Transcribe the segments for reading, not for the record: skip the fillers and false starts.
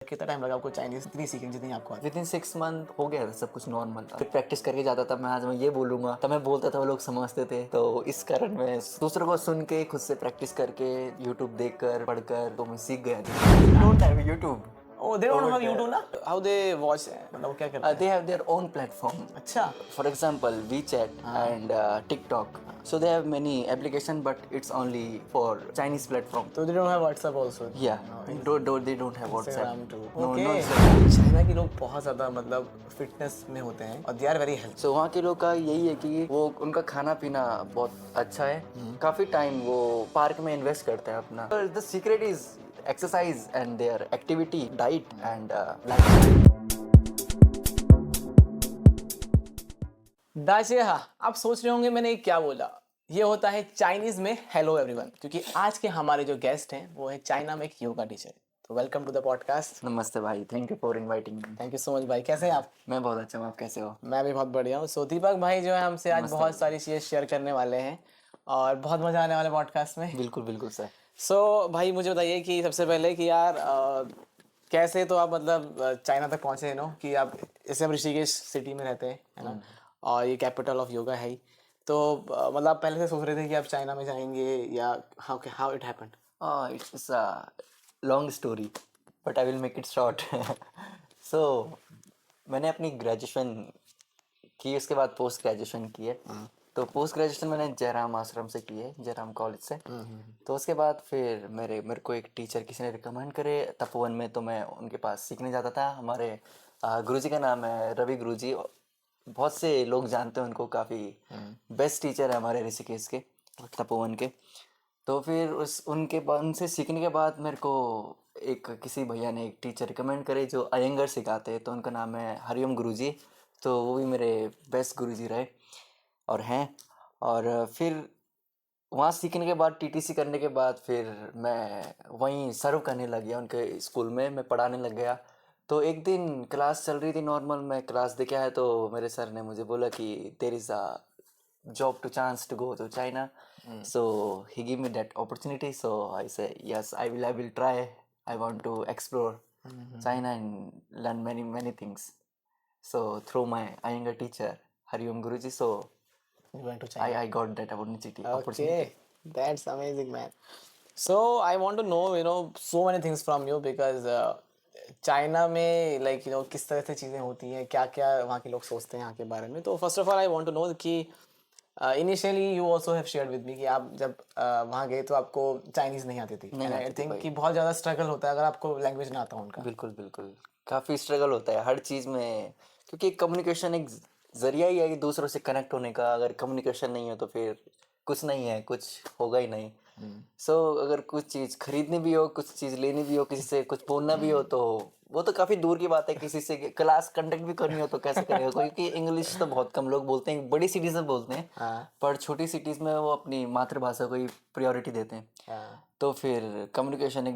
कितना टाइम लगा आपको चाइनीज इतनी सीखने जितनी आपको आती? विद इन 6 मंथ हो गया था, सब कुछ नॉर्मल था। फिर प्रैक्टिस करके जाता था मैं, आज मैं ये बोलूंगा तब मैं बोलता था, वो लोग समझते थे। तो इस कारण मैं दूसरों को सुन के खुद से प्रैक्टिस करके यूट्यूब देखकर पढ़कर तो मैं सीख गया। Don't have YouTube. Oh, they don't have YouTube ना? How they watch? मतलब वो क्या करते They हैं? have their own platform. अच्छा। For example, WeChat and TikTok. So they have many application, but it's only for Chinese platform. तो they don't have WhatsApp also? Yeah, they don't have WhatsApp. Instagram too. No, Okay. no Instagram. China के लोग बहुत ज़्यादा मतलब fitness में होते हैं और they are very healthy. So वहाँ के लोग का यही है कि वो उनका खाना पीना बहुत अच्छा है। काफी टाइम वो पार्क में इन्वेस्ट करते हैं अपना। The secret is exercise and their activity, diet and lifestyle. दाशिया, आप सोच रहे होंगे मैंने क्या बोला। ये होता है चाइनीज में हेलो एवरीवन, क्योंकि आज के हमारे जो गेस्ट हैं वो है चाइना में एक योगा टीचर। तो वेलकम टू द पॉडकास्ट। नमस्ते भाई, thank you for inviting me. Thank you so much भाई, कैसे हैं आप? मैं बहुत अच्छा हूँ, आप कैसे हो? मैं भी बहुत बढ़िया हूँ। सो दीपक भाई जो है हमसे आज बहुत सारी चीज़ें शेयर करने वाले हैं और बहुत मजा आने वाले पॉडकास्ट में। बिल्कुल बिल्कुल सर। सो भाई मुझे बताइए कि सबसे पहले कि यार कैसे तो आप मतलब चाइना तक पहुँचे नो कि आप जैसे हम ऋषिकेश सिटी में रहते हैं, है ना, और ये कैपिटल ऑफ योगा है ही। तो मतलब आप पहले से सोच रहे थे कि आप चाइना में जाएंगे या how it happened? It's a long story, but I will make it short. So मैंने अपनी ग्रेजुएशन की, उसके बाद पोस्ट ग्रेजुएशन की है। तो पोस्ट ग्रेजुएशन मैंने जयराम आश्रम से की है, जयराम कॉलेज से। तो उसके बाद फिर मेरे को एक टीचर किसी ने रिकमेंड करे तपोवन में, तो मैं उनके पास सीखने जाता था। हमारे गुरुजी का नाम है रवि गुरुजी, बहुत से लोग जानते हैं उनको, काफ़ी बेस्ट टीचर है हमारे ऋषिकेश के, तपोवन के। तो फिर उनके बाद उनसे सीखने के बाद मेरे को एक किसी भैया ने एक टीचर रिकमेंड करे जो अयंगर सिखाते हैं, तो उनका नाम है हरिओम गुरुजी। तो वो भी मेरे बेस्ट गुरुजी रहे और हैं। और फिर वहाँ सीखने के बाद टीटीसी करने के बाद फिर मैं वहीं सर्व करने लग गया, उनके स्कूल में मैं पढ़ाने लग गया। तो एक दिन क्लास चल रही थी नॉर्मल, मैं क्लास देखे आया तो मेरे सर ने मुझे बोला कि there is a job to chance to go to China. So he gave me that opportunity. So I say yes, I will try. I want to explore China and learn many things. So through my Iyengar teacher Hariom Guruji, so You went to China. I got that opportunity. Okay, that's amazing, man. So I want to know, so many things from you because China में किस तरह से चीज़ें होती हैं, क्या क्या वहाँ के लोग सोचते हैं यहाँ के बारे में। तो first of all I want to know कि initially you also have shared with me कि आप जब वहाँ गए तो आपको चाइनीज़ नहीं आती थी। नहीं आई आती थी थिंक भाई। कि बहुत ज़्यादा स्ट्रगल होता है अगर आपको लैंग्वेज ना आता हो उनका। बिल्कुल बिल्कुल, काफ़ी स्ट्रगल होता है हर चीज़ में, क्योंकि कम्युनिकेशन एक ज़रिया ही है कि दूसरों से कनेक्ट होने का। अगर कम्युनिकेशन नहीं हो तो फिर कुछ नहीं है, कुछ होगा ही नहीं। सो अगर कुछ चीज़ खरीदनी भी हो, कुछ चीज़ लेनी भी हो, किसी से कुछ बोलना भी हो, तो वो तो काफ़ी दूर की बात है। किसी से क्लास कंडक्ट भी करनी हो तो कैसे करेगा कोई, क्योंकि इंग्लिश तो बहुत कम लोग बोलते हैं, बड़ी सिटीज़ में बोलते हैं। हाँ। पर छोटी सिटीज़ में वो अपनी मातृभाषा को ही प्रायोरिटी देते हैं। हाँ। तो फिर कम्युनिकेशन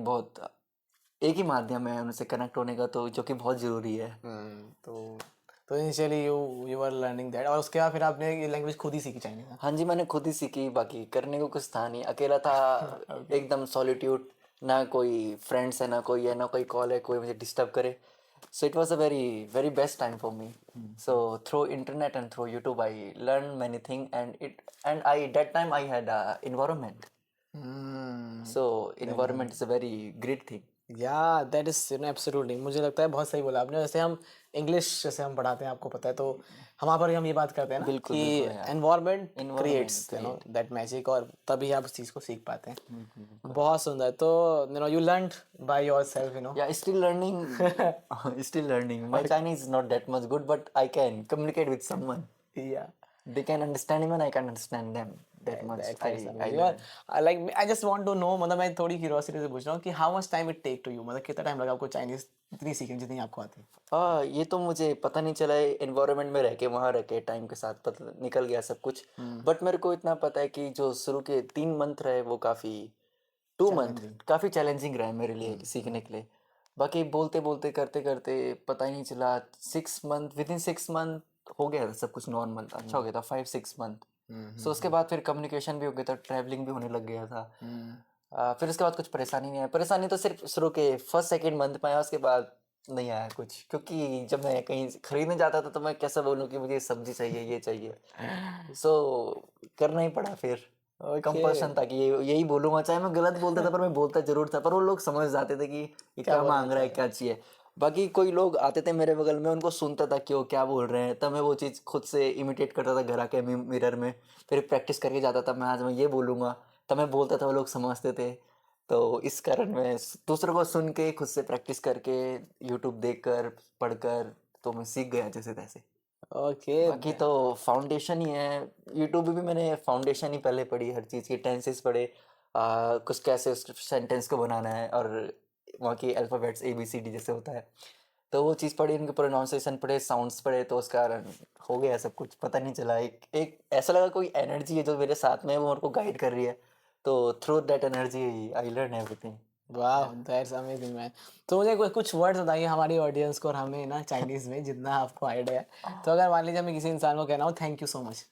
एक ही माध्यम है उनसे कनेक्ट होने का, तो जो कि बहुत ज़रूरी है। तो initially you are learning that और उसके बाद फिर आपने ये लैंग्वेज खुद ही सीखी चाइनीज़? हाँ जी, मैंने खुद ही सीखी, बाकी करने को कुछ था नहीं, अकेला था। एकदम सॉलिट्यूड, ना कोई फ्रेंड्स है, ना कोई है, ना कोई कॉल है, कोई मुझे डिस्टर्ब करे। So it was a very very best time for me. So through internet and through YouTube I learn many thing and I that time I had environment. So environment is a very great thing. या that is absolutely, मुझे लगता है बहुत सही बोला आपने। जैसे हम इंग्लिश जैसे हम पढ़ाते हैं, आपको पता है, तो हम वहाँ पर ही हम ये बात करते हैं ना बिल्कुल, कि बिल्कुल यार। Environment Environment creates create. That magic, और तभी आप उस चीज़ को सीख पाते हैं। बहुत सुंदर। तो you learned by yourself, Yeah, still learning. Still learning. My Chinese is not that much good, but I can communicate with someone. या They can understand me and I can understand them that much. I learn. Like I just want to know, मतलब मैं थोड़ी curiosity से पूछ रहा हूँ कि how much time it take to you, मतलब कितना टाइम लगा आपको चाइनीज इतनी सीखने जितनी आपको आती है? हाँ, ये तो मुझे पता नहीं चला है, एनवायरनमेंट में रह के, वहाँ रह के टाइम के साथ पता निकल गया सब कुछ। बट मेरे को इतना पता है कि जो शुरू के 3 मंथ रहे वो काफ़ी 2 मंथ काफ़ी चैलेंजिंग रहे मेरे लिए सीखने के लिए। बाकी बोलते बोलते करते करते पता ही नहीं चला, 6 मंथ, विद इन 6 मंथ हो गया था, सब कुछ नॉर्मल था, अच्छा हो गया था, 5-6 मंथ। सो उसके बाद फिर कम्युनिकेशन भी हो गया था, ट्रैवलिंग भी होने लग गया था। फिर उसके बाद कुछ परेशानी नहीं है, परेशानी तो सिर्फ शुरू के फर्स्ट सेकंड मंथ में आया, उसके बाद नहीं आया कुछ, क्योंकि जब मैं कहीं खरीदने जाता था तो मैं कैसे बोलूँ कि मुझे सब्जी चाहिए, ये चाहिए, सो करना ही पड़ा फिर। ओके, कंपल्सन था कि ये यही बोलूंगा, चाहे मैं गलत बोलता था पर मैं बोलता जरूर था, पर वो लोग समझ जाते थे कि ये क्या क्या बोलना मांग रहा है, चाह क्या चाहिए। बाकी कोई लोग आते थे मेरे बगल में, उनको सुनता था कि वो क्या बोल रहे हैं, तब मैं वो चीज़ खुद से इमिटेट करता था घर आके मिरर में, फिर प्रैक्टिस करके जाता था, मैं आज मैं ये बोलूँगा, तब मैं बोलता था, वो लोग समझते थे। तो इस कारण मैं दूसरों को सुन के खुद से प्रैक्टिस करके यूट्यूब देखकर पढ़कर तो मैं सीख गया जैसे तैसे। ओके, बाकी तो फाउंडेशन ही है, यूट्यूब पे भी मैंने फाउंडेशन ही पहले पढ़ी, हर चीज़ की टेंसेस पढ़े, कुछ कैसे उस सेंटेंस को बनाना है, और वहाँ की अल्फ़ाबेट्स ABCD जैसे होता है, तो वो चीज़ पढ़ी, उनके प्रोनाउंसिएशन पढ़े, साउंड्स पढ़े, तो उस कारण हो गया सब कुछ, पता नहीं चला, एक एक ऐसा लगा कोई एनर्जी है जो मेरे साथ में है, वो मेरे को गाइड कर रही है, तो through that energy I learn everything. वाह, दैट्स अमेजिंग मैन। तो मुझे कुछ वर्ड्स बताइए हमारी ऑडियंस को और हमें ना चाइनीज में जितना आपको आइडिया है। तो अगर मान लीजिए हमें किसी इंसान को कहना हो थैंक यू सो मच,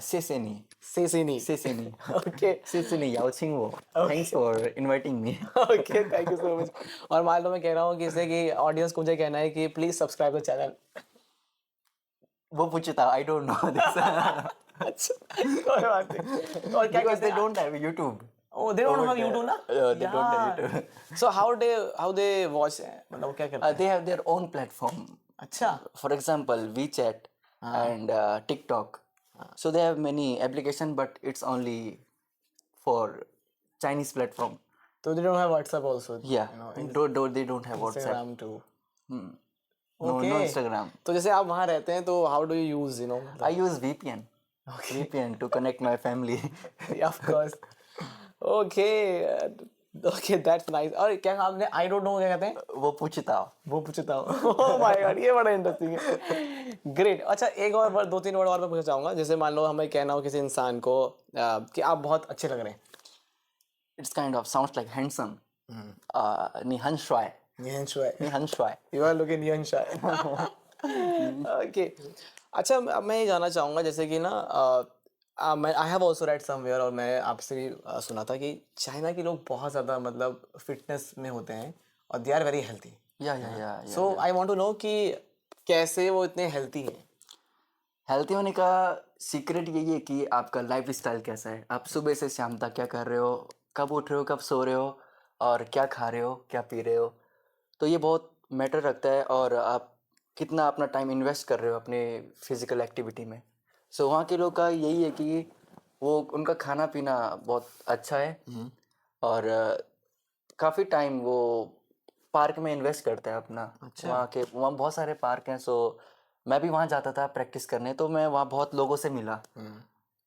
谢谢你，से नहीं। 谢谢你，ओके, 谢谢你邀请我，Thanks ओके, for inviting me。ओके, थैंक यू सो मच। और मान लो मैं कह रहा हूँ कि जैसे कि ऑडियंस को मुझे कहना है कि प्लीज सब्सक्राइब द चैनल। वो पूछता, I don't know this अच्छा, कोई बात नहीं। और क्या because कहते they हैं? don't have YouTube oh, they don't over have there. YouTube ना? They don't have यार, YouTube. So how they watch, मतलब वो क्या करते They हैं? have their own platform. अच्छा, For example, WeChat हाँ, and TikTok. So they have many application, but it's only for Chinese platform. तो they don't have WhatsApp also, Yeah, they don't have WhatsApp. Instagram too. Hmm. No, okay, no Instagram. तो जैसे आप वहाँ रहते हैं तो how do you use I मतलब? use VPN. VPN to connect my family. Of course. Okay, okay, that's nice. और क्या कहा आपने? आई डोंट नो क्या कहते हैं? वो पूछता। वो पूछता हूँ। ओह माय गॉड, ये बड़ा इंटरेस्टिंग है। ग्रेट। अच्छा, एक और वर्ड, दो तीन वर्ड और मैं पूछना चाहूंगा। जैसे मान लो हमें कहना हो किसी इंसान को कि आप बहुत अच्छे लग रहे हैं। It's kind of sounds like handsome. 你很帅，你很帅，你很帅。यू are looking young shy. Okay, अच्छा, अब मैं ये जानना चाहूँगा जैसे कि ना मैं I have also read somewhere, और मैं आपसे भी सुना था कि चाइना के लोग बहुत ज़्यादा मतलब फिटनेस में होते हैं और they are very healthy. Yeah so I want to know कि कैसे वो इतने हेल्थी हैं। हेल्थी होने का सीक्रेट यही है कि आपका लाइफ स्टाइल कैसा है, आप सुबह से शाम तक क्या कर रहे हो, कब उठ रहे हो, कब सो रहे हो, और क्या खा रहे हो, क्या पी रहे हो, तो ये बहुत मैटर रखता है, और आप कितना अपना टाइम इन्वेस्ट कर रहे हो अपने फिजिकल एक्टिविटी में। सो वहाँ के लोग का यही है कि वो उनका खाना पीना बहुत अच्छा है, और काफ़ी टाइम वो पार्क में इन्वेस्ट करते हैं अपना। अच्छा, वहाँ बहुत सारे पार्क हैं, सो मैं भी वहाँ जाता था प्रैक्टिस करने, तो मैं वहाँ बहुत लोगों से मिला,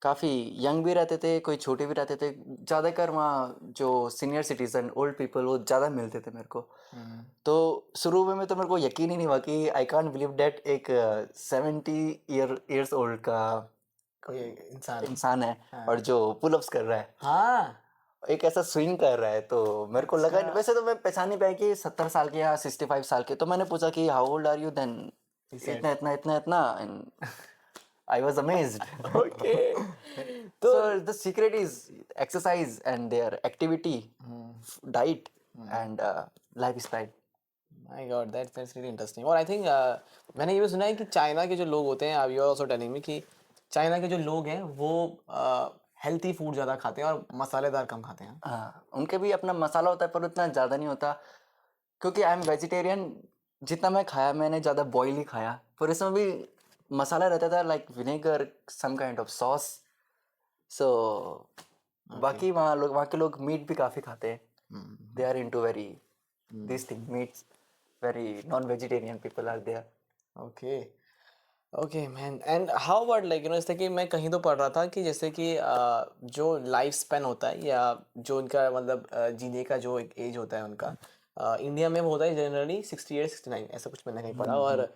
काफ़ी यंग भी रहते थे, कोई छोटे भी रहते थे, ज़्यादातर वहाँ जो सीनियर सिटीज़न ओल्ड पीपल वो ज़्यादा मिलते थे मेरे को। तो शुरू में तो मेरे को यकीन ही नहीं हुआ कि आई कांट बिलीव डैट एक 70 ईयर्स ओल्ड का कोई इंसान। इंसान है हाँ, और जो पुलअप्स कर रहा है, हाँ, एक ऐसा स्विंग कर रहा है, तो मेरे को लगा, अच्छा, वैसे तो मैं पहचान नहीं पाया कि 70 साल के या 65 साल के, तो मैंने पूछा कि how old are you then, he said। इतना इतना इतना इतना, and I was amazed. Okay, तो So the secret is exercise and their activity, diet and lifestyle. My God, that's really interesting. और आई थिंक मैंने ये भी सुना है कि चाइना के जो लोग होते हैं, आप you are also telling me कि चाइना के जो लोग हैं वो हेल्थी फूड ज़्यादा खाते हैं और मसालेदार कम खाते हैं। हाँ, उनके भी अपना मसाला होता है पर उतना ज़्यादा नहीं होता, क्योंकि आई एम वेजिटेरियन, जितना मैं खाया मैंने ज़्यादा बॉयल ही खाया, पर इसमें भी मसाला रहता था, like vinegar, some kind of sauce. So बाकी वहाँ के लोग मीट भी काफ़ी खाते हैं, they are into very this thing meats, very non vegetarian people are there. Okay, okay man. And how about like जैसे कि मैं कहीं तो पढ़ रहा था कि जैसे कि जो लाइफ स्पैन होता है या जो उनका मतलब जीने का जो एक एज होता है उनका, इंडिया में वो होता है जनरली 68 69, ऐसा कुछ मैंने कहीं पढ़ा।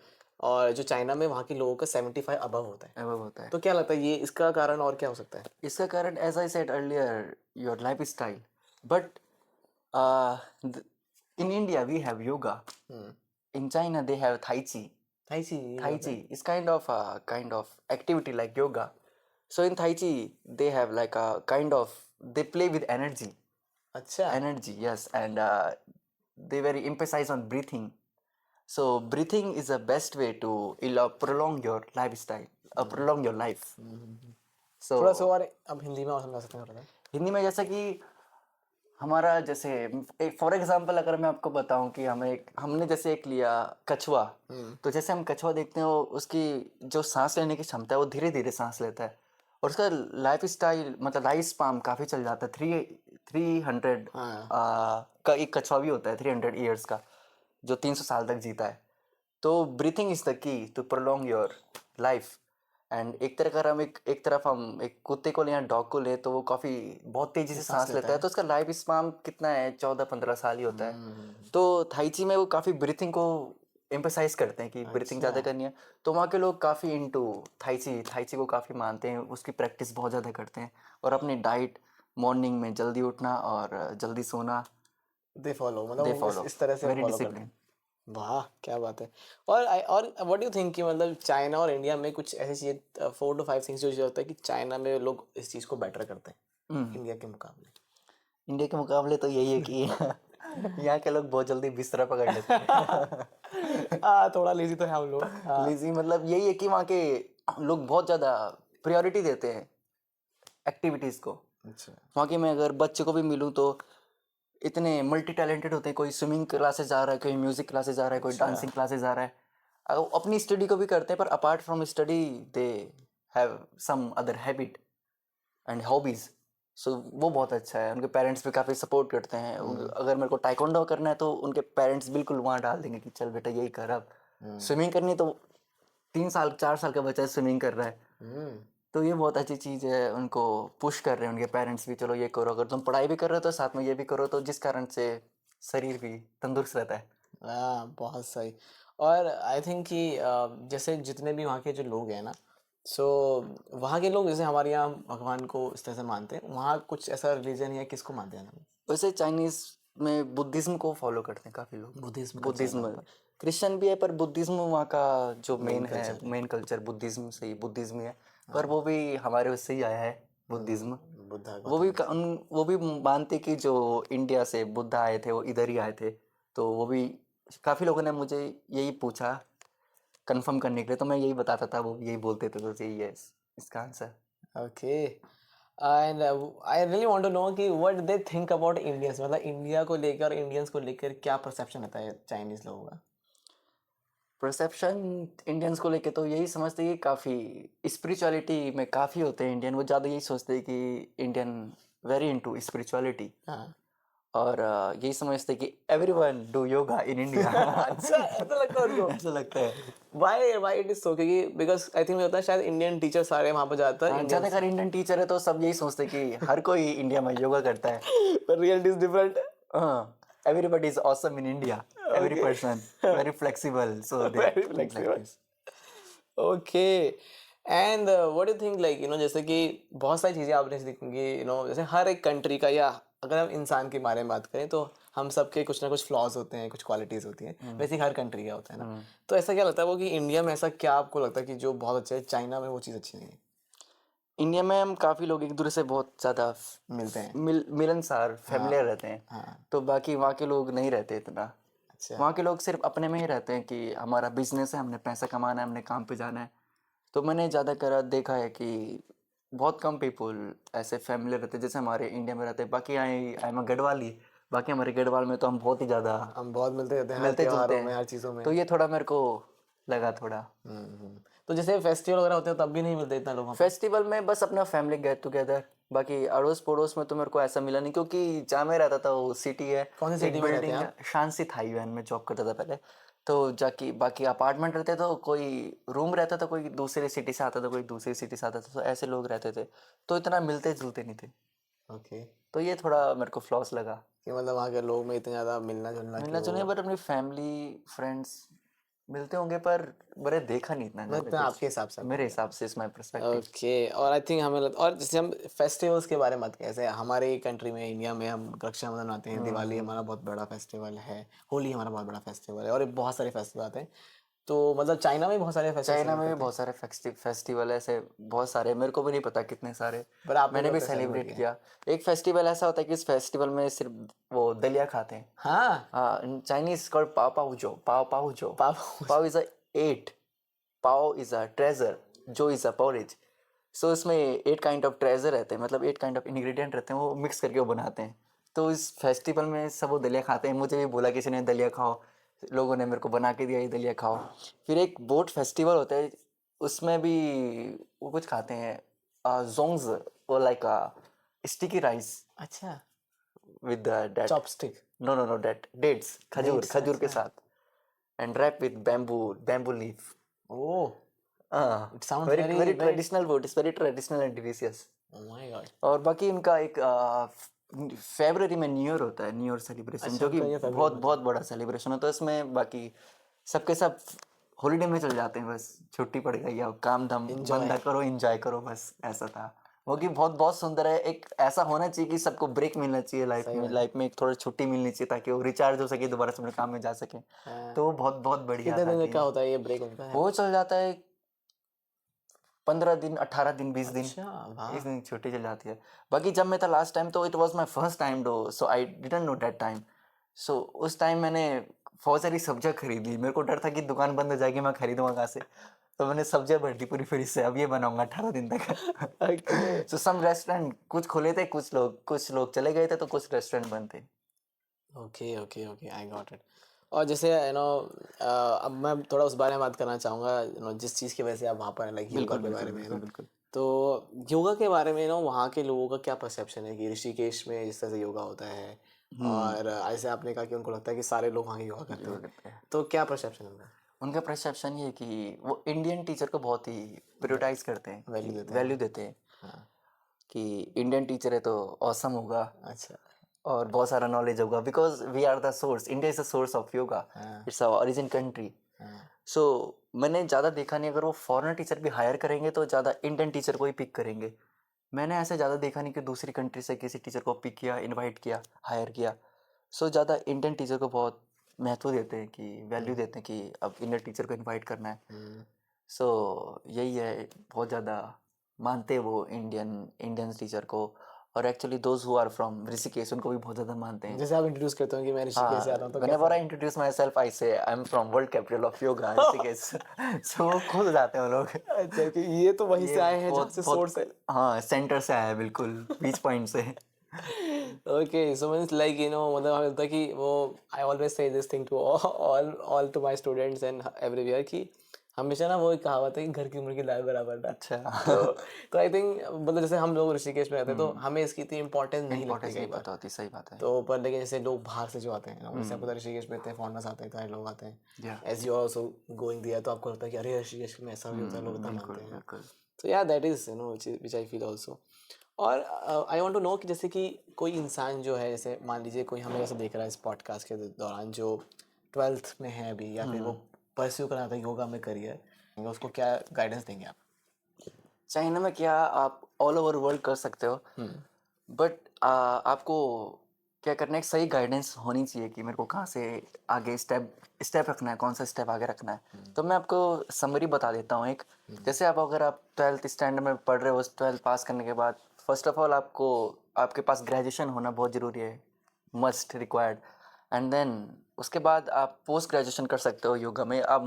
और जो चाइना में वहाँ के लोगों का 75 अबव होता है। एवं होता है। तो क्या लगता है ये इसका कारण और क्या हो सकता है? इसका कारण, as I said earlier, your life style, but in India we have yoga, in China they have tai chi. Tai Chi, Tai chi is kind of activity like yoga. So in Tai chi they have like a kind of, they play with energy. अच्छा energy, yes, and they very emphasize on breathing. So breathing is the best way to prolong your lifestyle, prolong your life. थोड़ा सा So और अब हिंदी में और समझा सकते हैं थोड़ा सा? हिंदी में जैसा कि हमारा जैसे एक फॉर एग्जांपल अगर मैं आपको बताऊं कि हमने जैसे एक लिया कछुआ, तो जैसे हम कछुआ देखते हैं वो उसकी जो सांस लेने की क्षमता है वो धीरे धीरे सांस लेता है और उसका लाइफ स्टाइल मतलब लाइफ स्पान काफ़ी चल जाता है। 300 हाँ का एक कछुआ भी होता है 300 ईयर्स का जो 300 साल तक जीता है। तो breathing is the key to prolong your life. And एक तरह अगर हम एक तरफ हम एक कुत्ते को लें या डॉग को लें तो वो काफ़ी बहुत तेज़ी से सांस सांस लेता लेता है है। तो उसका लाइफ स्पान कितना है 14-15 साल ही होता है। तो थाईची में वो काफ़ी ब्रीथिंग को एम्फसाइज करते हैं कि ब्रीथिंग ज़्यादा अच्छा करनी है। तो वहाँ के लोग काफ़ी इनटू थाईची को काफ़ी मानते हैं, उसकी प्रैक्टिस बहुत ज़्यादा करते हैं और अपनी डाइट मॉर्निंग में जल्दी उठना और जल्दी सोना दे फॉलो, मतलब दे वो फॉलो इस तरह से वो वेरी फॉलो करते डिसिप्लिन। हैं। वाह क्या बात है। और व्हाट डू यू थिंक कि मतलब चाइना और इंडिया में कुछ ऐसी चीज़ें 4 to 5 थिंग्स जो होता है कि चाइना में लोग इस चीज़ को बेटर करते हैं इंडिया के मुकाबले? इंडिया के मुकाबले तो यही है कि यहाँ के लोग बहुत जल्दी बिस्तरा पकड़ लेते हैं। थोड़ा लेजी तो है हम लोग, हाँ। लेजी मतलब यही है कि वहाँ के लोग बहुत ज़्यादा प्रायोरिटी देते हैं एक्टिविटीज़ को। अच्छा वहाँ के मैं अगर बच्चे को भी मिलूँ तो इतने मल्टी टैलेंटेड होते हैं, कोई स्विमिंग क्लासेस जा रहा है, कोई म्यूजिक क्लासेस जा रहा है, कोई अच्छा डांसिंग क्लासेस जा रहा है। वो अपनी स्टडी को भी करते हैं पर apart from study they have some other habit and hobbies. So वो बहुत अच्छा है, उनके पेरेंट्स भी काफ़ी सपोर्ट करते हैं। अगर मेरे को टाइकोंडो करना है तो उनके पेरेंट्स बिल्कुल वहाँ डाल देंगे कि चल बेटा यही कर। अब स्विमिंग करनी है तो 3 साल 4 साल का बच्चा स्विमिंग कर रहा है, हम्म तो ये बहुत अच्छी चीज़ है। उनको पुश कर रहे हैं उनके पेरेंट्स भी, चलो ये करो, अगर तुम पढ़ाई भी कर रहे हो तो साथ में ये भी करो, तो जिस कारण से शरीर भी तंदुरुस्त रहता है। हाँ बहुत सही। और आई थिंक कि जैसे जितने भी वहाँ के जो लोग हैं ना, सो वहाँ के लोग जैसे हमारे यहाँ भगवान को इस तरह से मानते हैं, वहाँ कुछ ऐसा रिलीजन है किसको मानते हैं ना? वैसे चाइनीज़ में बुद्धिज़्म को फॉलो करते हैं काफ़ी लोग। बुद्धिज्म कल्चर है वहाँ बुद्धिज़्म पर, क्रिश्चियन भी है पर बुद्धिज़्म वहाँ का जो मेन मेन है, कल्चर है। मेन कल्चर बुद्धिज़्म से ही बुद्धिज़्म ही है। पर हाँ वो भी हमारे उससे ही आया है बुद्धिज़्म। बुद्धा वो गौतम भी बुद्ध। वो भी मानते कि जो इंडिया से बुद्ध आए थे वो इधर ही आए थे। तो वो भी काफ़ी लोगों ने मुझे यही पूछा कंफर्म करने के लिए, तो मैं यही बताता था, वो भी यही बोलते थे, तो यही है इसका answer. Okay and I really want to know कि what they think about Indians, मतलब इंडिया को लेकर और इंडियंस को लेकर क्या परसेप्शन रहता है चाइनीज लोगों का? परसेप्शन इंडियंस को लेके तो यही समझते हैं कि काफ़ी स्पिरिचुअलिटी में काफ़ी होते हैं इंडियन। वो ज़्यादा यही सोचते हैं कि इंडियन वेरी इनटू स्पिरिचुअलिटी हाँ और यही समझते हैं कि everyone do yoga in India. अच्छा ऐसा लगता है उनको? ऐसा लगता है। Why it is so? क्योंकि बिकॉज आई थिंक होता है शायद इंडियन टीचर सारे वहाँ पर जाता है हाँ, इंडियंस। ज़्यादातर इंडियन टीचर है तो सब यही सोचते हैं कि हर कोई इंडिया में योगा करता है। पर रियलिटी इज डिफरेंट। हाँ, everybody is awesome in India. Every okay person very flexible, so they very think like flexible. this. Okay and what do think like जैसे कि बहुत सारी चीज़ें आपने देखी जैसे हर एक कंट्री का, या अगर हम इंसान के बारे में बात करें तो हम सबके कुछ ना कुछ फ्लॉज होते हैं, कुछ क्वालिटीज़ होती हैं, वैसे ही हर कंट्री का होता है ना। तो ऐसा क्या लगता है वो कि इंडिया में ऐसा क्या आपको लगता है कि जो बहुत अच्छा है, चाइना में वो चीज़ अच्छी नहीं है? इंडिया में हम काफ़ी लोग एक दूसरे से बहुत ज़्यादा मिलते हैं। मिलनसार हाँ फैमिलियर रहते हैं। हाँ तो बाकी वहाँ के लोग नहीं रहते इतना। अच्छा वहाँ के लोग सिर्फ अपने में ही रहते हैं कि हमारा बिजनेस है, हमने पैसा कमाना है, हमने काम पे जाना है। तो मैंने ज़्यादातर देखा है कि बहुत कम पीपल ऐसे फैमिली रहते हैं जैसे हमारे इंडिया में रहते हैं। बाकी आई एम अ गढ़वाली, बाकी हमारे गढ़वाल में तो हम बहुत ही ज़्यादा हम बहुत मिलते रहते हैं हर मिलते जुलते त्योहारों में, हैं। हर चीज़ों में। तो ये थोड़ा मेरे को लगा थोड़ा। तो जैसे फेस्टिवल वगैरह होते हैं तब भी नहीं मिलते इतना लोग वहाँ पे? फेस्टिवल में बस अपना फैमिली गेट टुगेदर, बाकी अड़ोस पड़ोस में तो मेरे को ऐसा मिला नहीं क्योंकि जहाँ मैं रहता था वो सिटी है। कौन सी एक सिटी में रहते हैं बिल्डिंग है, आप? शांति थाईवैन में जॉब करता था पहले। तो जाके बाकी अपार्टमेंट रहते तो कोई रूम रहता था, कोई दूसरी सिटी से आता था, कोई दूसरी सिटी से आता था, तो ऐसे लोग रहते थे। तो इतना मिलते जुलते नहीं थे। ओके तो ये थोड़ा मेरे को फ्लॉस लगा। कि मतलब वहाँ के लोग में इतना ज़्यादा मिलना जुलना कि मिलना वो, जुलना बट अपनी फैमिली फ्रेंड्स मिलते होंगे पर मैंने देखा नहीं इतना मतलब ज़्यादा इतना कुछ। आपके हिसाब से आपको मेरे नहीं हिसाब से इस माई लगा। परस्पेक्टिव। ओके और आई थिंक और जैसे हम फेस्टिवल्स के बारे में बात करें, जैसे हमारे कंट्री में इंडिया में हम रक्षाबंधन मनाते हैं, दिवाली हमारा बहुत बड़ा फेस्टिवल है, होली हमारा बहुत बड़ा फेस्टिवल है, और बहुत सारे फेस्टिवल आते हैं। तो मतलब चाइना में बहुत सारे फेस्टिवल चाइना में भी सेलिब्रेट बहुत सारे फेस्टिवल ऐसे बहुत सारे, मेरे को भी नहीं पता कितने सारे, पर आपने मैंने भी कब तक सेलिब्रेट सेलिब्रेट किया? किया। एक फेस्टिवल ऐसा होता है कि इस फेस्टिवल में सिर्फ वो दलिया खाते हैं। हाँ, हाँ, चाइनीज कॉल्ड पाव पाव जो, पाव पाव जो। पाव पाव इज अ एट, पाव इज अ ट्रेजर, जो इज अ पॉरेज। सो इसमें 8 काइंड ऑफ ट्रेजर रहते हैं, मतलब 8 काइंड ऑफ इंग्रेडिएंट रहते हैं, वो मिक्स करके वो बनाते हैं। तो इस फेस्टिवल में सब वो दलिया खाते हैं। मुझे भी बोला किसी ने दलिया खाओ, लोगों ने मेरे को बना के दिया ये दलिया खाओ। फिर एक बोट फेस्टिवल होता है, उसमें भी वो कुछ खाते हैं जोंग्स, वो लाइक स्टिकी राइस अच्छा, with that, chopstick, no no no that, dates, खजूर, डेट्स, खजूर के अच्छा। साथ, and wrap with bamboo leaf. Oh, हाँ, it sounds very very very very, traditional food, it's very traditional and delicious. Oh my God. और बाकी इनका एक फेब्रुअरी में न्यू ईयर होता है, न्यू ईयर सेलिब्रेशन, अच्छा, जो कि उनका ये फरवरी बहुत में होता बहुत बड़ा सेलिब्रेशन होता है। उसमें बाकी सबके सब हॉलीडे में चले जाते हैं, बस छुट्टी पड़ गई, अब काम धाम है, एंजॉय। बंदा करो, एंजॉय करो, बस ऐसा था वो। कि बहुत बहुत सुंदर है। एक ऐसा होना चाहिए कि सबको ब्रेक मिलना चाहिए लाइफ सही में, बात। लाइफ में एक थोड़ा छुट्टी मिलनी चाहिए ताकि वो रिचार्ज हो सके, दोबारा से अपने काम में जा सके। हाँ, तो वो बहुत बहुत बढ़िया कितने था दिन कि का होता है ये ब्रेक उनका है? वो चल जाता है 15 दिन, 18 दिन, 20 दिन, अच्छा, इस वाह। दिन छुट्टी चल जाती है। बाकी जब मैं था लास्ट टाइम, तो it was my first time though, so I didn't know that time. So उस टाइम मैंने बहुत सारी सब्जियां खरीदी, मेरे को डर था कि दुकान बंद हो जाएगी, मैं खरीदूंगा कहाँ से। तो मैंने सब्जियां भर दी पूरी फ्रिज से, अब ये बनाऊंगा 18 दिन तक। ओके, सो सम रेस्टोरेंट कुछ खुले थे, कुछ लोग चले गए थे, तो कुछ रेस्टोरेंट बंद थे। Okay, okay, okay, I got it. और जैसे अब मैं थोड़ा उस बारे में बात करना चाहूँगा, जिस चीज़ की वजह से आप वहाँ पर लाइक योगा बिल्कुल के बारे बिल्कुल में, बिल्कुल बिल्कुल। तो योगा के बारे में वहाँ के लोगों का क्या परसेप्शन है कि ऋषिकेश में जिस तरह से योगा होता है, और ऐसे आपने कहा कि उनको लगता है कि सारे लोग वहाँ के योगा करते योगा हैं, करते हैं। तो क्या परसेप्शन है उनका? उनका परसेप्शन ये है कि वो इंडियन टीचर को बहुत ही प्रायोरिटाइज करते हैं, वैल्यू कि देते हैं वैल्यू वो। देते हैं हाँ, कि इंडियन टीचर है तो ऑसम होगा अच्छा, और बहुत सारा नॉलेज होगा, because we are the source, India is the source of yoga, हाँ, इट्स आवर ओरिजिन कंट्री। हाँ, सो मैंने ज़्यादा देखा नहीं, अगर वो फॉरेनर टीचर भी हायर करेंगे तो ज़्यादा इंडियन टीचर को ही पिक करेंगे। मैंने ऐसे ज़्यादा देखा नहीं कि दूसरी कंट्री से किसी टीचर को पिक किया, इनवाइट किया, हायर किया। सो ज़्यादा इंडियन टीचर को बहुत महत्व देते हैं, कि वैल्यू देते हैं कि अब इंडियन टीचर को इनवाइट करना है। हम्म। सो यही है, बहुत ज़्यादा मानते हैं वो इंडियन टीचर को। और actually those who are from Rishikesh, उनको भी बहुत ज़्यादा मानते हैं। जैसे आप इंट्रोड्यूस करते हो कि मैं ऋषिकेश से हाँ, आता हूँ, तो whenever कैसा? I introduce myself, I say I'm from World Capital of Yoga, Rishikesh. सो वो खुद जाते हैं वो लोग। अच्छा, कि ये तो वहीं ये से आए हैं जहाँ बहुत से बहुत, सोर्स है। हाँ, सेंटर से आया है, बिल्कुल बीच पॉइंट से। ओके, सो मीन्स लाइक मतलब हमें लगता है कि वो, I always say this thing to all to my students and everywhere कि हमेशा ना वो एक कहावत है कि घर की उम्र की दाल बराबर ना। अच्छा। तो तो आई थिंक मतलब जैसे हम लोग ऋषिकेश में रहते हैं तो हमें इसकी इतनी इंपॉर्टेंस नहीं लगती इम्पोर्टेंस कई नहीं बार। पता होती, सही बात है। तो पर लेकिन जैसे लोग बाहर से जो आते हैं ना, जैसे आपको पता है ऋषिकेश में इतने फॉरनर्स आते हैं, इतने लोग आते हैं, या as you are also going दिया, तो आपको लगता है कि अरे ऋषिकेश में ऐसा भी होता है, लोग इतना बिल्कुल मानते हैं। बिल्कुल। तो या that is which I feel also. और आई वांट टू नो कि जैसे कि कोई इंसान जो है, जैसे मान लीजिए कोई हमें जैसे देख रहा है इस पॉडकास्ट के दौरान, जो 12th में है अभी, या फिर वो परस्यू करना था योगा में करियर, उसको क्या गाइडेंस देंगे आप? चाइना में क्या, आप ऑल ओवर वर्ल्ड कर सकते हो, बट आपको क्या करना है, एक सही गाइडेंस होनी चाहिए कि मेरे को कहाँ से आगे स्टेप स्टेप रखना है, कौन सा स्टेप आगे रखना है। तो मैं आपको समरी बता देता हूँ एक। जैसे अगर आप 12th स्टैंडर्ड में पढ़ रहे हो, 12th पास करने के बाद फर्स्ट ऑफ ऑल आपको, आपके पास ग्रेजुएशन होना बहुत ज़रूरी है, मस्ट रिक्वायर्ड। एंड देन उसके बाद आप पोस्ट ग्रेजुएशन कर सकते हो योगा में, आप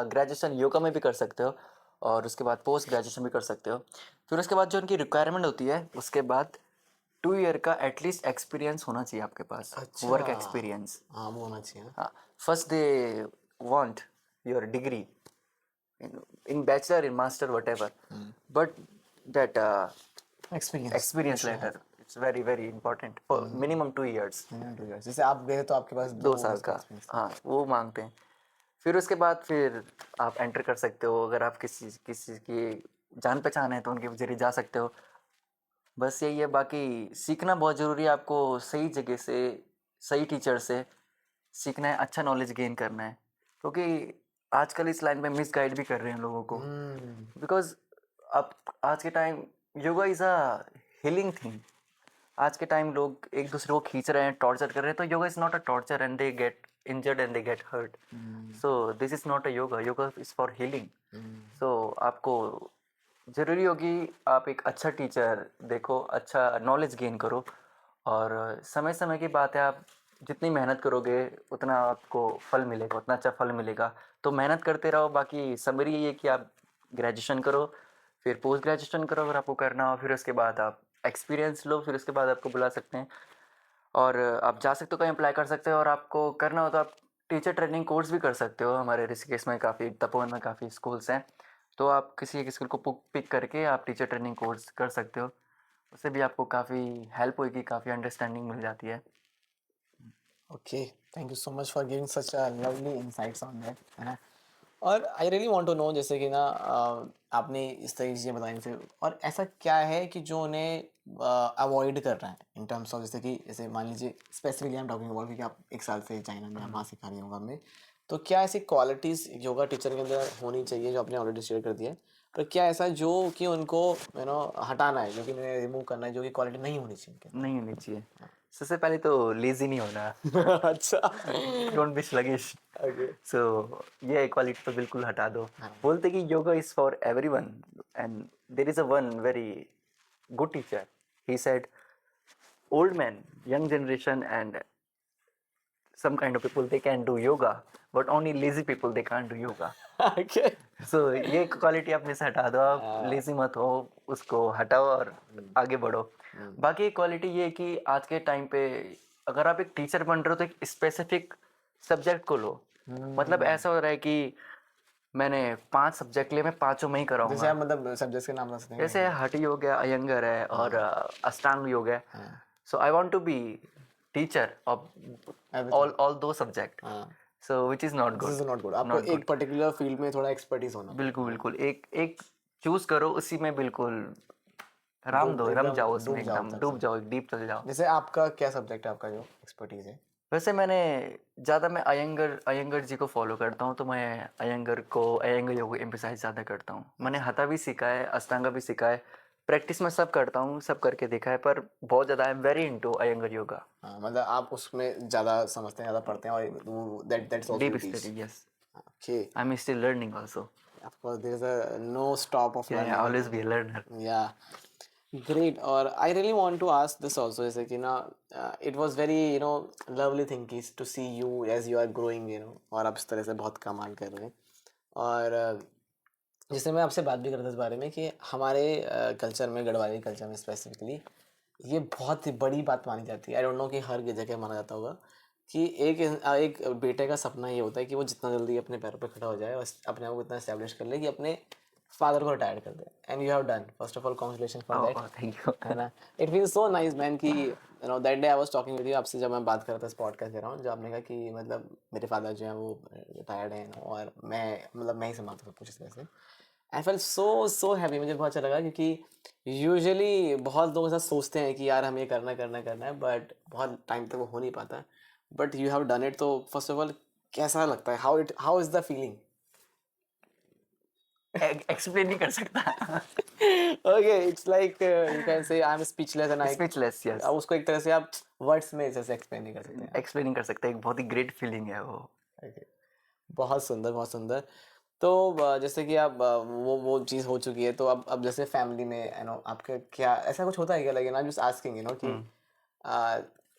ग्रेजुएशन योगा में भी कर सकते हो, और उसके बाद पोस्ट ग्रेजुएशन भी कर सकते हो। फिर उसके बाद जो उनकी रिक्वायरमेंट होती है, उसके बाद 2 ईयर का एटलीस्ट एक्सपीरियंस होना चाहिए आपके पास, अच्छा, वर्क एक्सपीरियंस। हाँ वो होना चाहिए ना। हाँ, first they want your degree in bachelor, in master, whatever, but that experience you experience should letter, have. it's very very important for minimum 2 years, 2 years, जैसे आप गए तो आपके पास 2 साल 2 वर्ष का का। एक्सपीरियंस था। हाँ, वो मांगते हैं। फिर उसके बाद फिर आप एंटर कर सकते हो, अगर आप किसी की जान पहचान है तो उनके जरिए जा सकते हो। बस यही है, बाकी सीखना बहुत ज़रूरी है, आपको सही जगह से, सही टीचर से सीखना है, अच्छा नॉलेज गेन करना है, क्योंकि आजकल इस लाइन में मिस गाइड भी कर रहे हैं लोगों को। बिकॉज अब आज के time yoga is a healing thing. आज के टाइम लोग एक दूसरे को खींच रहे हैं, टॉर्चर कर रहे हैं, तो yoga is not a torture and they get injured and they get hurt. So this is not a yoga is for healing. So आपको ज़रूरी होगी आप एक अच्छा टीचर देखो, अच्छा नॉलेज गेन करो, और समय समय की बात है, आप जितनी मेहनत करोगे उतना आपको फल मिलेगा, उतना अच्छा फल मिलेगा। तो मेहनत करते रहो। बाकी समरी ये है कि आप ग्रेजुएशन करो, फिर पोस्ट ग्रेजुएशन करो अगर आपको करना हो, फिर उसके बाद आप एक्सपीरियंस लो, फिर उसके बाद आपको बुला सकते हैं और आप जा सकते हो, कहीं अप्लाई कर सकते हो। और आपको करना हो तो आप टीचर ट्रेनिंग कोर्स भी कर सकते हो। हमारे ऋषिकेश में काफ़ी, तपोवन में काफ़ी स्कूल्स हैं, तो आप किसी एक स्कूल को पिक करके आप टीचर ट्रेनिंग कोर्स कर सकते हो। उससे भी आपको काफ़ी हेल्प होगी, काफ़ी अंडरस्टैंडिंग मिल जाती है। Okay, thank you so much for giving such a lovely insights on that, है ना। और I really want to know, जैसे कि ना आपने इस तरह की चीज़ें बताई मुझे, और ऐसा क्या है कि जो उन्हें अवॉइड कर रहा है इन टर्म्स ऑफ, जैसे कि जैसे मान लीजिए specifically I am talking about, क्योंकि आप 1 साल से चाइना में आप वहाँ सिखा रही होगा में, तो क्या ऐसी क्वालिटीज़ योगा टीचर के अंदर होनी चाहिए जो आपने ऑलरेडी शेयर कर दिया है, पर क्या ऐसा जो कि उनको हटाना है, जो कि उन्हें रिमूव करना है, जो कि क्वालिटी नहीं होनी चाहिए उनके नहीं होनी चाहिए। सबसे पहले तो लेज़ी नहीं होना। अंदर? अच्छा। Don't be sluggish. Okay. So ये क्वालिटी तो बिल्कुल हटा दो। हाँ। बोलते कि yoga is for everyone, and there is a one very good teacher, he said old men, young generation, and some kind of people, they can do yoga, but only lazy people, they can't do yoga. Okay. So ये quality अपने से हटा दो, आप lazy मत हो, उसको हटाओ और आगे बढ़ो। बाकी एक क्वालिटी ये है कि आज के टाइम पे अगर आप एक टीचर बन रहे हो तो एक स्पेसिफिक सब्जेक्ट को लो। मतलब ऐसा हो रहा है कि मैंने 5 सब्जेक्ट लिए, मैं पांचों में ही जैसे कराऊंगा। आप मतलब सब्जेक्ट्स के नाम बता सकते हैं जैसे हठ योग है, अयंगर है और अष्टांग योग है। So I want to be teacher of everything. Although subject, हाँ, so which is not this good. Is not good. आपको नॉट एक गुड। पर्टिकुलर फील्ड में थोड़ा एक्सपर्टीज होना बिल्कुल पड़ेगा। बिल्कुल, एक एक चूज करो, उसी में बिल्कुल राम दो, रम एकदम जाओ उसमें, डूब जाओ एकदम तक डूब से। जाओ, डीप चल जाओ। जैसे आपका क्या सब्जेक्ट है, आपका जो एक्सपर्टीज है? वैसे मैंने ज़्यादा मैं अयंगर अयंगर जी को फॉलो करता हूँ, तो मैं अयंगर योग को एम्फसाइज ज़्यादा करता हूँ। मैंने हथा भी सीखा है, अष्टांगा भी सीखा है, प्रैक्टिस में सब करता हूँ, सब करके देखा है, पर बहुत ज़्यादा I am very into Iyengar yoga. हाँ, मतलब आप उसमें ज़्यादा समझते हैं, ज़्यादा पढ़ते हैं, और that's also deep you teach. Study, yes. Okay. I am still learning also. Of course there is a no stop of always be learning. A learner. Yeah great. और I really want to ask this also, जैसे कि ना it was very lovely thing to see you as you are growing, और आप इस तरह से बहुत कमाल कर रहे हैं। और जैसे मैं आपसे बात भी करता इस बारे में कि हमारे कल्चर में, गढ़वाली कल्चर में स्पेसिफिकली, ये बहुत ही बड़ी बात मानी जाती है। आई डोंट नो कि हर जगह माना जाता होगा कि एक बेटे का सपना ये होता है कि वो जितना जल्दी अपने पैरों पे खड़ा हो जाए और अपने आप को इतना एस्टेब्लिश कर ले कि अपने फादर को रिटायर कर दे। And you have done, first of all congratulation for that, oh thank you. है ना। It feels so nice man कि that day I was talking with you, आपसे जब मैं बात कर रहा था इस पॉडकास्ट कर रहा हूँ, जब आपने कहा कि मतलब मेरे फादर जो हैं वो रिटायर्ड हैं, और मैं ही संभालता सब कुछ इस तरह से। आई फेल सो हैप्पी, मुझे बहुत अच्छा लगा, क्योंकि यूजुअली बहुत लोग ऐसा सोचते हैं कि यार हमें ये करना है, बट बहुत टाइम तक वो हो नहीं पाता। But you have done it, तो फर्स्ट ऑफ ऑल कैसा लगता है, how is the feeling? Explain नहीं कर सकता। Okay, it's like you can say I am speechless, and I, speechless, yes. उसको एक तरह से आप वर्ड्स में जैसे एक्सप्लेन नहीं कर सकते हैं। एक्सप्लेन नहीं कर सकता, एक बहुत ही ग्रेट फीलिंग है वो। ओके, बहुत सुंदर, बहुत सुंदर। तो जैसे कि आप वो चीज़ हो चुकी है, तो अब जैसे फैमिली में आपके क्या ऐसा कुछ होता है क्या, लगे ना जस्ट आस्किंग कि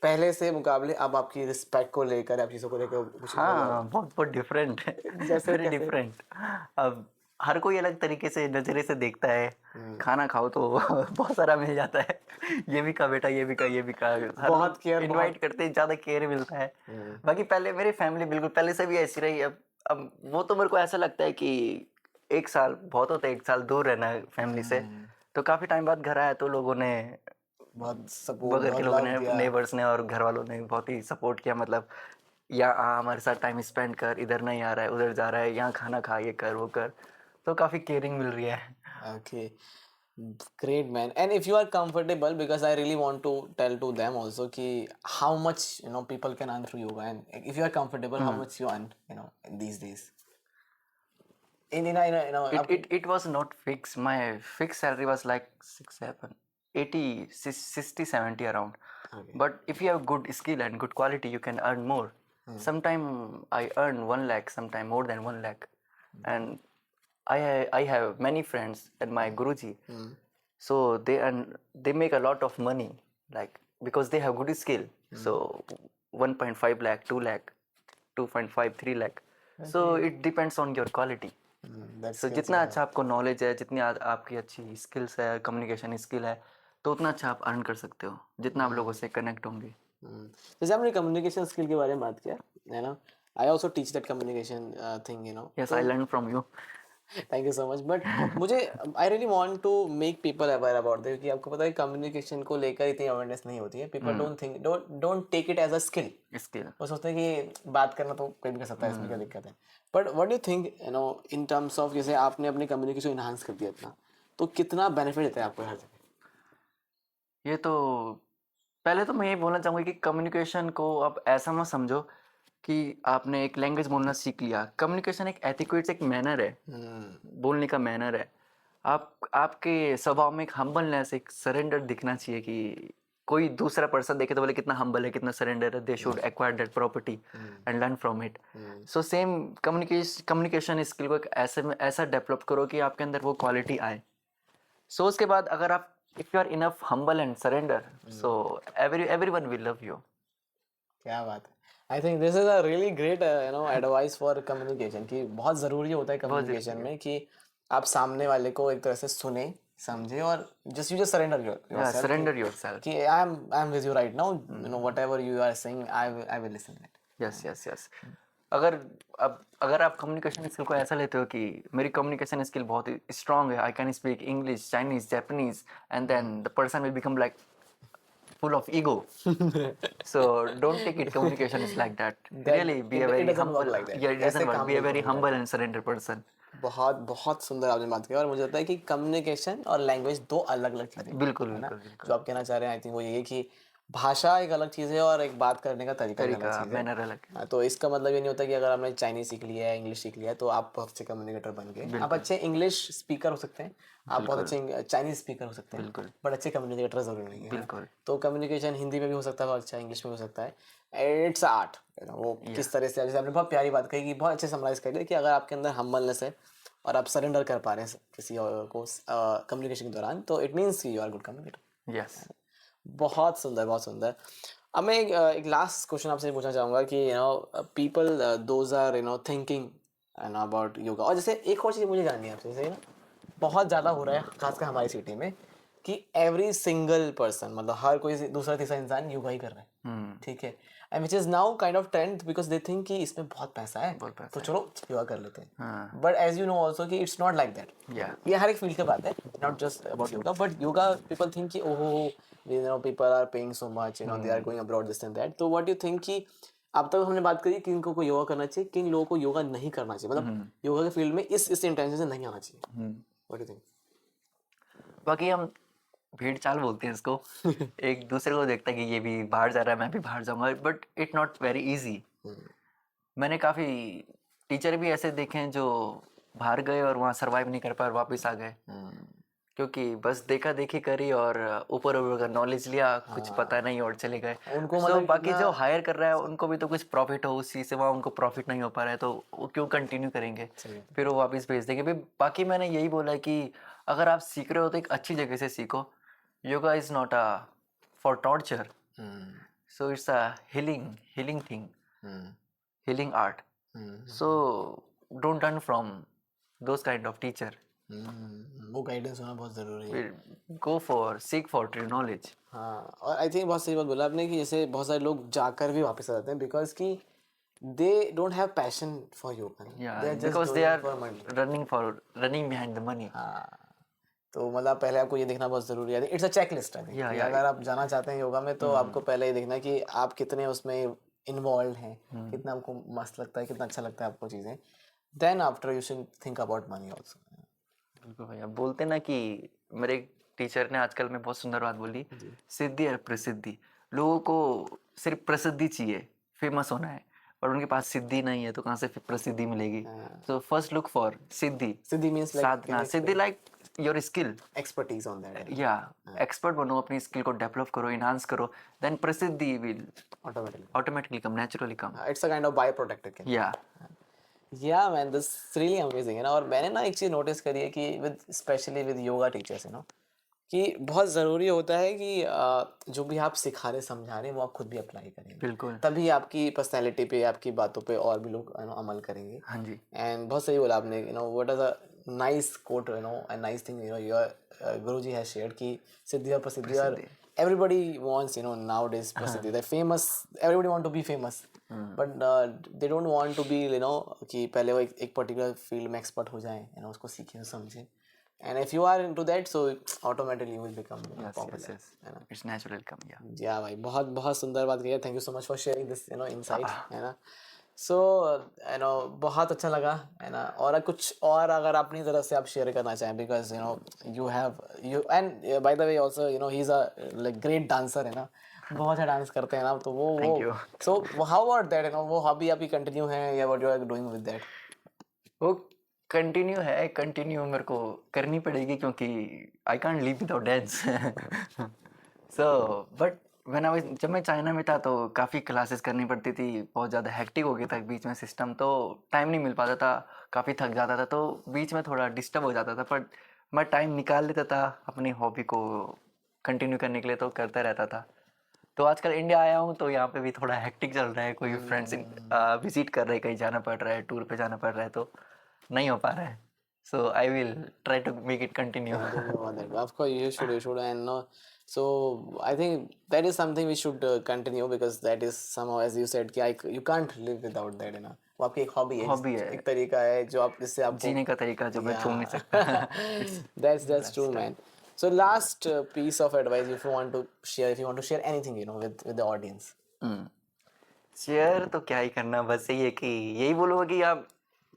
पहले से मुकाबले अब आपकी रिस्पेक्ट को लेकर, आप चीज़ों को लेकर कुछ हाँ, बहुत बहुत डिफरेंट है। जैसे वेरी कैसे? डिफरेंट। अब हर कोई अलग तरीके से नज़रिए से देखता है। खाना खाओ तो बहुत सारा मिल जाता है, ये भी खा बेटा, ये भी खा, ये भी खा। हर बहुत लोग केयर, इनवाइट बहुत। करते हैं, ज़्यादा केयर मिलता है। बाकी पहले मेरी फैमिली बिल्कुल पहले से भी ऐसी रही। अब वो तो मेरे को ऐसा लगता है कि 1 साल बहुत होता है, 1 साल दूर रहना फैमिली से। तो काफ़ी टाइम बाद घर आया तो लोगों ने, बहुत सपोर्ट, बगल के बहुत लोगों लव ने, दिया। नेबर्स ने और घर वालों ने बहुत ही सपोर्ट किया। मतलब यहाँ हमारे साथ टाइम स्पेंड कर, इधर नहीं आ रहा है, उधर जा रहा है, यहाँ खाना खा, ये कर, वो कर। तो काफ़ी केयरिंग मिल रही है। Okay, great man. And if you are comfortable, because I really want to tell to them also कि how much people can earn through yoga, and if you are comfortable, how much you earn in these days. It, आपके it, it was not fixed. My fixed salary was like 6, 7, 80, 60, 70 around. okay. But if you have good skill and good quality, you can earn more. sometime I earn 1 lakh, sometime more than 1 lakh, and I have many friends and my Guruji, so they make a lot of money, like because they have good skill. So 1.5 lakh, 2 lakh, 2.5, 3 lakh. So it depends on your quality. That's so जितना अच्छा आपको knowledge है, जितनी आपकी अच्छी skills है, communication skill है, तो उतना अच्छा आप अर्न कर सकते हो, जितना आप लोगों से कनेक्ट होंगे. जैसे आपने कम्युनिकेशन स्किल के बारे में बात किया है ना, I also teach that communication thing you know. Yes, I learn from you. Thank you so much. But मुझे I really want to make people aware about this, क्योंकि आपको पता है कम्युनिकेशन को लेकर इतनी अवेयरनेस नहीं होती है. People don't take it as a skill. Skill. वो सोचते हैं कि बात करना तो कोई भी कर सकता है, इसमें क्या दिक्कत है. But what do you think you know in terms of, जैसे आपने अपनी कम्युनिकेशन इन्हांस कर दिया इतना, तो कितना बेनिफिट देता है आपको हर जगह? ये तो पहले तो मैं ये बोलना चाहूँगा कि कम्युनिकेशन को आप ऐसा मत समझो कि आपने एक लैंग्वेज बोलना सीख लिया. कम्युनिकेशन एक एथिक्यूट्स, एक मैनर है, बोलने का मैनर है. आपके स्वभाव में एक हम्बलनेस, एक सरेंडर दिखना चाहिए कि कोई दूसरा पर्सन देखे तो बोले कितना हम्बल है, कितना सरेंडर है. They should acquire that property and learn from it. So same communication skill को एक ऐसा डेवलप करो कि आपके अंदर वो क्वालिटी आए. सो उसके बाद अगर आप if you are enough humble and surrender, so everyone will love you. क्या बात है. I think this is a really great you know advice for communication, कि बहुत ज़रूरी होता है बहुत कम्युनिकेशन जरूरी है. में कि आप सामने वाले को एक तरह से सुने, समझे, और जस्ट सरेंडर या योरसेल्फ सरेंडर योरसेल्फ. कि I am with you right now, you know whatever you are saying I will listen that. Yes yes yes. अगर अगर आप कम्युनिकेशन स्किल को ऐसा लेते हो कि मेरी कम्युनिकेशन स्किल बहुत स्ट्रांग है, I can speak English, Chinese, Japanese, and then the person will become like full of ego. So don't take it communication is like that. Really be a it very doesn't work humble. like that. Yeah, it ऐसे doesn't work. काम Be a नहीं very होता. humble and surrender person. बहुत बहुत सुंदर आपने बात की, और मुझे लगता है कि कम्युनिकेशन और लैंग्वेज दो अलग अलग चीज़ें हैं, बिल्कुल है ना. बिल्कुल बिल्कुल. जो आप कहना चाह रहे हैं आई थिंक वो ये है कि भाषा एक अलग चीज़ है और एक बात करने का तरीका एक अलग तरीका, चीज़ है. मैनर अलग है. हाँ, तो इसका मतलब ये नहीं होता कि अगर आपने चाइनीज सीख लिया है, इंग्लिश सीख लिया है, तो आप बहुत अच्छे कम्युनिकेटर बन गए. आप अच्छे इंग्लिश स्पीकर हो सकते हैं, आप बहुत अच्छे चाइनीज स्पीकर हो सकते हैं, बिल्कुल बट अच्छे कम्युनिकेटर जरूरी नहीं है ना? बिल्कुल. तो कम्युनिकेशन हिंदी में भी हो सकता है बहुत अच्छा, इंग्लिश में हो सकता है. It's art. वो किस तरह से, जैसे आपने बहुत प्यारी बात कही कि बहुत अच्छे समराइज कर दिया कि अगर आपके अंदर हम्बलनेस है और आप सरेंडर कर पा रहे हैं किसी और को कम्युनिकेशन के दौरान, तो it means you are good communicator. Yes. बहुत सुंदर, बहुत सुंदर. अब मैं एक लास्ट क्वेश्चन आपसे पूछना चाहूँगा कि you know people those are you know thinking and about yoga, और जैसे एक और चीज़ मुझे जाननी है आपसे, जैसे ना बहुत ज़्यादा हो रहा है खासकर हमारी सिटी में कि एवरी सिंगल पर्सन, मतलब हर कोई दूसरा तीसरा इंसान योगा ही कर रहा है, ठीक है, and which is now kind of trend because they think कि इसमें बहुत पैसा है, तो चलो योगा कर लेते हैं. But as you know also कि it's not like that. Yeah ये हर एक फील्ड की बात है, not just about yoga, but yoga people think कि ओहो you know people are paying so much, you know they are going abroad, this and that. तो what do you think कि अब तक हमने बात करी किन को योगा करना चाहिए, किन लोगों को योगा नहीं करना चाहिए, मतलब योगा के फील्ड में इस इंटेंशन से नहीं आना चाहिए. what do you think? बाकी हम भीड़ चाल बोलते हैं इसको. एक दूसरे को देखता है कि ये भी बाहर जा रहा है, मैं भी बाहर जाऊंगा, but it not very easy. मैंने काफ़ी टीचर भी ऐसे देखे हैं जो बाहर गए और वहाँ सरवाइव नहीं कर पाए और वापस आ गए, क्योंकि बस देखा देखी करी और ऊपर ऊपर का नॉलेज लिया, कुछ पता नहीं और चले गए. उनको So, मतलब बाकी जो हायर कर रहा है उनको भी तो कुछ प्रॉफिट हो उसी से, वहाँ उनको प्रॉफिट नहीं हो पा रहा है तो वो क्यों कंटिन्यू करेंगे, फिर वो वापस भेज देंगे भाई. बाकी मैंने यही बोला है कि अगर आप सीख रहे हो तो एक अच्छी जगह से सीखो. Yoga is not a for torture, so it's a healing thing, healing art. So don't learn from those kind of teacher. वो गाइडेंस होना बहुत ज़रूरी है. Go for seek for true knowledge. हाँ, और आई थिंक बहुत सही बात बोला आपने कि जैसे बहुत सारे लोग जाकर भी वापस आ जाते हैं बिकॉज कि they don't have passion for yoga, they are just because they doing are for money. Running behind the money. हाँ, तो मतलब पहले आपको ये देखना बहुत ज़रूरी है. It's a checklist I think. अगर आप जाना चाहते हैं योगा में तो आपको पहले ये देखना कि आप कितने उसमें इन्वॉल्व हैं, कितना आपको मस्त लगता है, कितना अच्छा लगता है आपको चीज़ें. Then after you should think about money also. बिल्कुल भैया. बोलते ना कि मेरे टीचर ने आजकल में बहुत सुंदर बात बोली, सिद्धि और प्रसिद्धि. लोगों को सिर्फ प्रसिद्धि चाहिए, फेमस होना है, पर उनके पास सिद्धि नहीं है तो कहाँ से प्रसिद्धि मिलेगी. So first look for Siddhi. Siddhi means Sadhana. Siddhi like your skill, expertise on that, yeah, या एक्सपर्ट बनो, अपनी स्किल को डेवलप करो, इन्हांस करो, देन प्रसिद्धि will automatically. Automatically come, naturally come. It's a kind of byproduct it can be. या Yeah man, this is really amazing है ना. और मैंने ना एक चीज़ नोटिस करी है कि with especially with yoga teachers है ना, कि बहुत ज़रूरी होता है कि जो भी आप सिखा रहे समझा रहे हैं वो आप खुद भी अप्लाई करेंगे, बिल्कुल. तभी आपकी पर्सनैलिटी पे, आपकी बातों पे और भी लोग अमल करेंगे. हाँ जी. एंड बहुत सही बोला आपने, what is a nice quote, a nice thing your Guruji has shared कि सिद्धि और प्रसिद्धि, और everybody wants nowadays प्रसिद्धि, they're famous, everybody want to be famous, but they don't want to be कि पहले वो एक पर्टिकुलर फील्ड में एक्सपर्ट हो जाएं, उसको सीखें समझें, and if you are into that, so automatically you will become popular, है ना. इट्स नेचुरल कम. या या भाई, बहुत बहुत सुंदर बात कही है. Thank you so much for sharing this insight, है ना. सो बहुत अच्छा लगा, है ना. और कुछ और अगर अपनी तरफ से आप शेयर करना चाहें, because you have you and by the way also he is a like great dancer, है ना. बहुत अच्छा डांस करते हैं ना, तो वो Thank you. So how about that, वो हॉबी आपकी कंटिन्यू है या what you are doing with that? वो कंटिन्यू है, कंटिन्यू मेरे को करनी पड़ेगी क्योंकि I can't live without dance. So but जब मैं चाइना में था तो काफ़ी क्लासेस करनी पड़ती थी, बहुत ज़्यादा हेक्टिक हो गया था बीच में सिस्टम, तो टाइम नहीं मिल पाता था, काफ़ी थक जाता था, तो बीच में थोड़ा डिस्टर्ब हो जाता था, पर मैं टाइम निकाल लेता था अपनी हॉबी को कंटिन्यू करने के लिए, तो करता रहता था. तो आजकल इंडिया आया हूँ तो यहाँ पे भी थोड़ा हेक्टिक चल रहा है, कोई फ्रेंड्स विजिट कर रहे हैं, कहीं जाना पड़ रहा है, टूर पे जाना पड़ रहा है, तो नहीं हो पा रहा है. So I will try to make it continue. Continue on that. Of course, you should, and no. So I think that is something we should continue, because that is somehow, as you said, कि you can't live without that, है ना. वो आपकी एक hobby है, hobby है, एक तरीका है जो आप, जिससे आपको जीने का तरीका जो मैं छोड़ नहीं सकता. that's true, man. So last piece of advice, if you want to share anything, with the audience. Share तो क्या ही करना, बस यही है कि यही बोलूँगा कि आप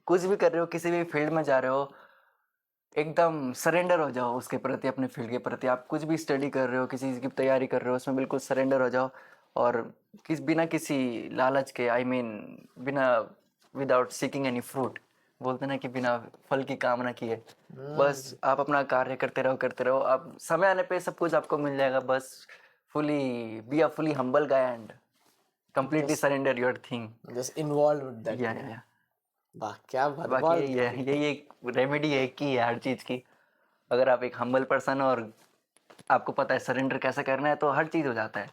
कुछ भी कर रहे हो, किसी भी फील्ड में जा रहे हो, एकदम सरेंडर हो जाओ उसके प्रति, अपने फील्ड के प्रति. आप कुछ भी स्टडी कर रहे हो, किसी चीज़ की तैयारी कर रहे हो, उसमें बिल्कुल सरेंडर हो जाओ, और बिना किसी लालच के, आई मीन बिना विदाउट सीकिंग एनी फ्रूट, बोलते ना कि बिना फल की कामना किए, बस आप अपना कार्य करते रहो, आप समय आने पे सब कुछ आपको मिल जाएगा. बस fully be a fully humble guy and completely surrender your thing. Just involved with that. या वाह, क्या बात, बाकी बहुत यही है, यही एक रेमेडी है की है हर चीज़ की. अगर आप एक हम्बल पर्सन और आपको पता है सरेंडर कैसे करना है, तो हर चीज़ हो जाता है.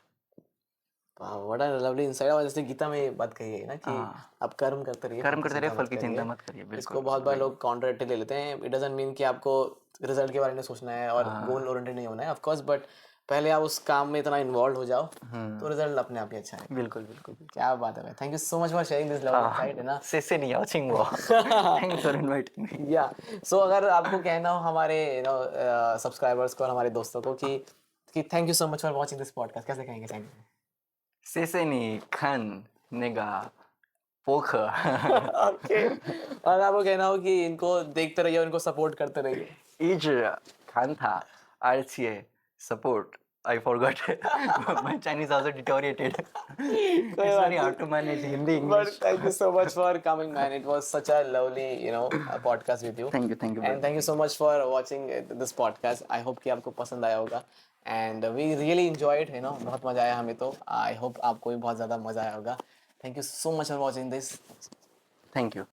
What a lovely insight. और जैसे गीता में बात कही है ना कि आप कर्म करते रहिए, फल की चिंता मत करिए. बिल्कुल. इसको बहुत बार लोग कॉन्ट्रडिक्ट ले लेते हैं. इट डजंट मीन कि आपको रिजल्ट के बारे में सोचना है और गोल ओरिएंटेड नहीं होना है, ऑफ कोर्स, बट पहले आप उस काम में इतना इन्वॉल्व हो जाओ तो रिजल्ट अपने आप ही अच्छा है. बिल्कुल बिल्कुल. क्या बात है भाई. Thank you so much for sharing this lovely insight, है ना. से नहीं आओ चिंगो. Thanks for inviting me. Yeah so अगर आपको कहना हो हमारे सब्सक्राइबर्स को और हमारे दोस्तों को कि thank you so much for watching this podcast, कैसे कहेंगे थैंक यू? 谢谢你看那个播客. ओके. और आपको कहना हो कि इनको देखते रहिए और इनको सपोर्ट करते रहिए. 一直看他，而且 support. I forgot. My Chinese also deteriorated. It's very hard to manage Hindi, But English. thank you so much for coming, man. It was such a lovely, podcast with you. Thank you. And thank you so much for watching this podcast. I hope कि आपको पसंद आया होगा. And we really enjoyed, बहुत मजा आया हमें तो. I hope आपको भी बहुत ज़्यादा मजा आया होगा. Thank you so much for watching this. Thank you.